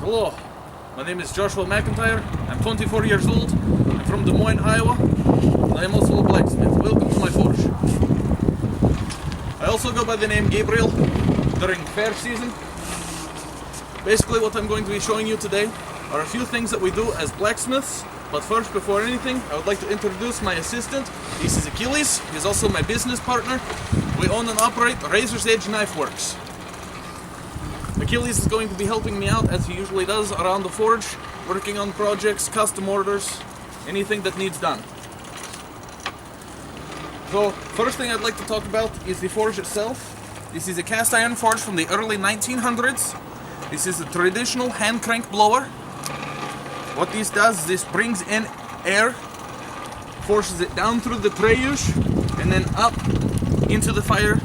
Hello, my name is Joshua McIntyre. I'm 24 years old. I'm from Des Moines, Iowa. And I'm also a blacksmith. Welcome to my forge. I also go by the name Gabriel during fair season. Basically what I'm going to be showing you today are a few things that we do as blacksmiths. But first, before anything, I would like to introduce my assistant. This is Achilles. He's also my business partner. We own and operate Razor's Edge Knife Works. Achilles is going to be helping me out, as he usually does, around the forge, working on projects, custom orders, anything that needs done. So, first thing I'd like to talk about is the forge itself. This is a cast iron forge from the early 1900s. This is a traditional hand crank blower. What this does is this brings in air, forces it down through the trayush, and then up into the fire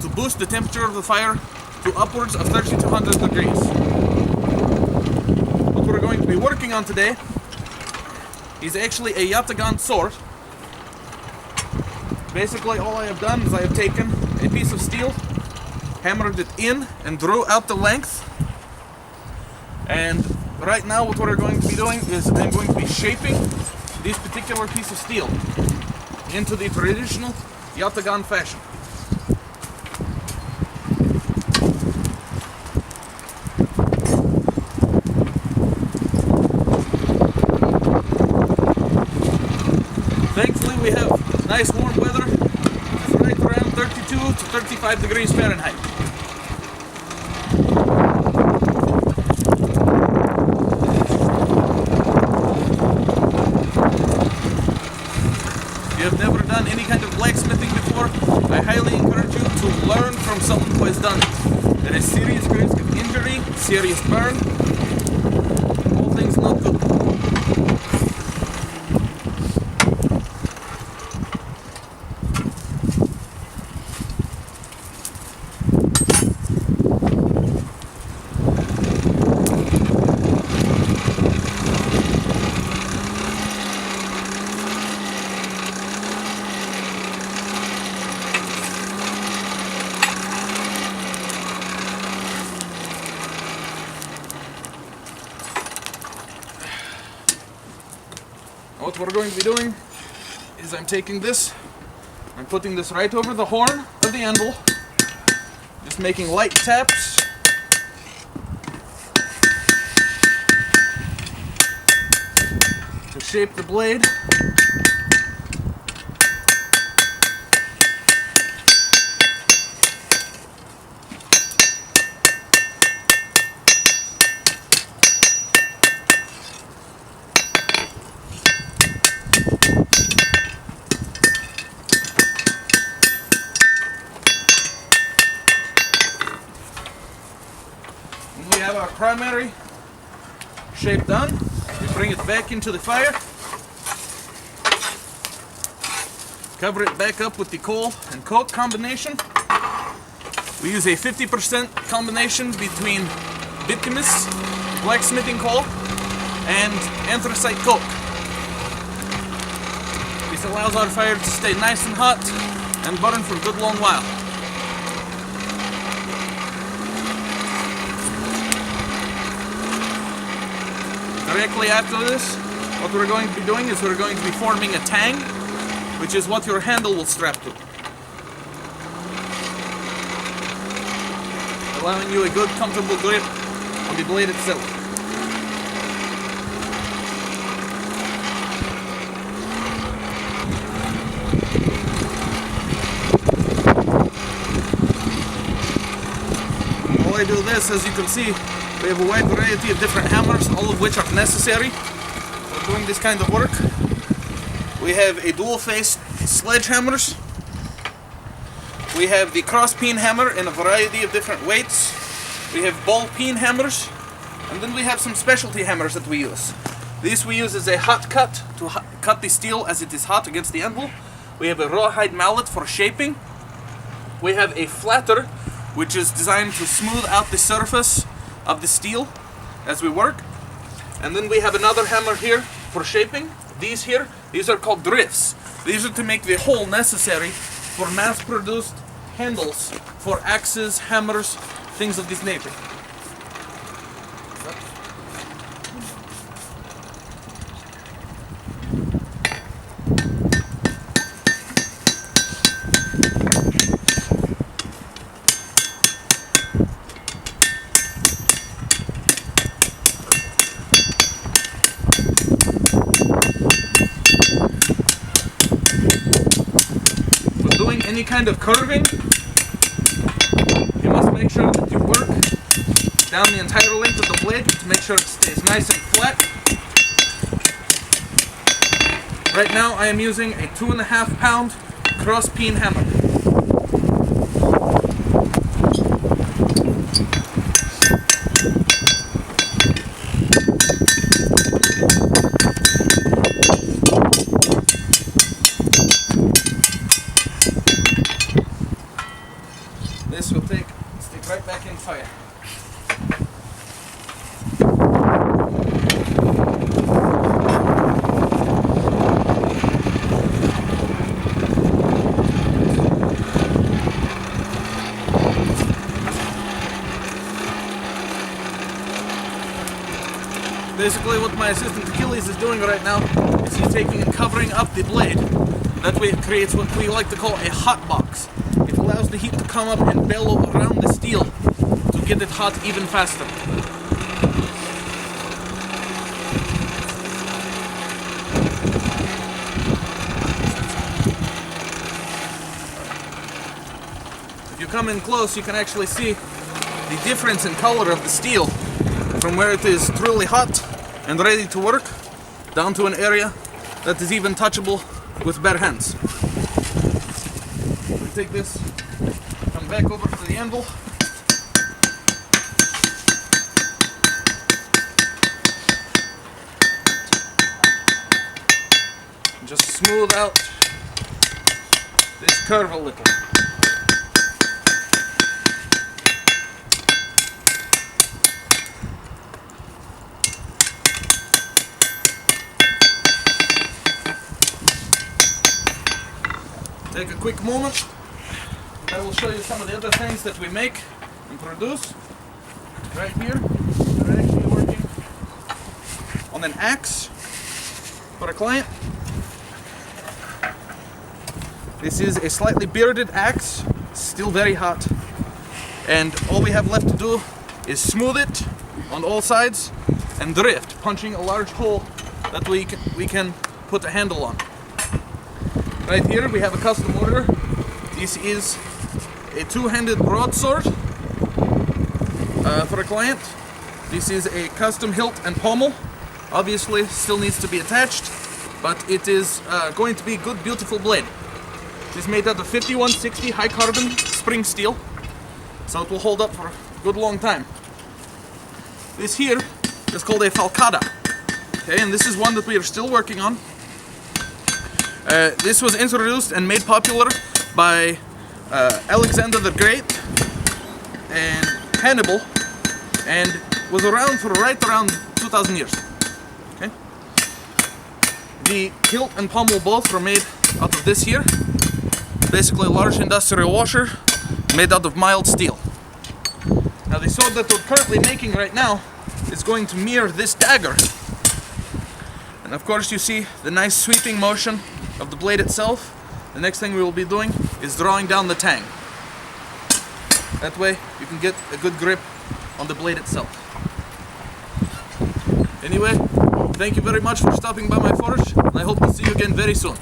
to boost the temperature of the fire to upwards of 3200 degrees. What we're going to be working on today is actually a Yataghan sword. Basically all I have done is I have taken a piece of steel, hammered it in and drew out the length, and right now what we're going to be doing is I'm going to be shaping this particular piece of steel into the traditional Yataghan fashion. Thankfully we have nice warm weather. It's right around 32 to 35 degrees Fahrenheit. If you have never done any kind of blacksmithing before, I highly encourage you to learn from someone who has done it. There is serious risk of injury, serious burn, all things not good. What we're going to be doing is I'm taking this, I'm putting this right over the horn of the anvil, just making light taps. To shape the blade. We have our primary shape done. We bring it back into the fire. Cover it back up with the coal and coke combination. We use a 50% combination between bituminous blacksmithing coal and anthracite coke. This allows our fire to stay nice and hot and burn for a good long while. Directly after this, what we're going to be doing is we're going to be forming a tang, which is what your handle will strap to, allowing you a good, comfortable grip on the blade itself. While I do this, as you can see, we have a wide variety of different hammers, all of which are necessary for doing this kind of work. We have a dual-faced sledgehammers. We have the cross-peen hammer in a variety of different weights. We have ball-peen hammers. And then we have some specialty hammers that we use. These we use as a hot cut to cut the steel as it is hot against the anvil. We have a rawhide mallet for shaping. We have a flatter, which is designed to smooth out the surface of the steel as we work. And then we have another hammer here for shaping. These are called drifts. These are to make the hole necessary for mass-produced handles for axes, hammers, things of this nature. any kind of curving, you must make sure that you work down the entire length of the blade to make sure it stays nice and flat. Right now I am using a 2.5 pound cross peen hammer. This will stick right back in fire. Basically what my assistant Achilles is doing right now is he's taking and covering up the blade. That way it creates what we like to call a hot box. It allows the heat to come up and bellow around the steel to get it hot even faster. If you come in close, you can actually see the difference in color of the steel from where it is truly hot and ready to work down to an area that is even touchable with bare hands. We take this, come back over to the anvil. Just smooth out this curve a little. Take a quick moment. I will show you some of the other things that we make and produce. Right here, we're actually working on an axe for a client. This is a slightly bearded axe, still very hot. And all we have left to do is smooth it on all sides and drift, punching a large hole that we can put a handle on. Right here we have a custom order. This is a two-handed broadsword for a client. This is a custom hilt and pommel. Obviously still needs to be attached, but it is going to be a good, beautiful blade. It is made out of 5160 high carbon spring steel, so it will hold up for a good long time. This here is called a falcata. Okay, and this is one that we are still working on. This was introduced and made popular by Alexander the Great and Hannibal, and was around for right around 2,000 years. Okay? The hilt and pommel both were made out of this here. Basically a large industrial washer made out of mild steel. Now the sword that we're currently making right now is going to mirror this dagger. And of course you see the nice sweeping motion of the blade itself. The next thing we will be doing is drawing down the tang. That way you can get a good grip on the blade itself. Anyway, thank you very much for stopping by my forge, and I hope to see you again very soon.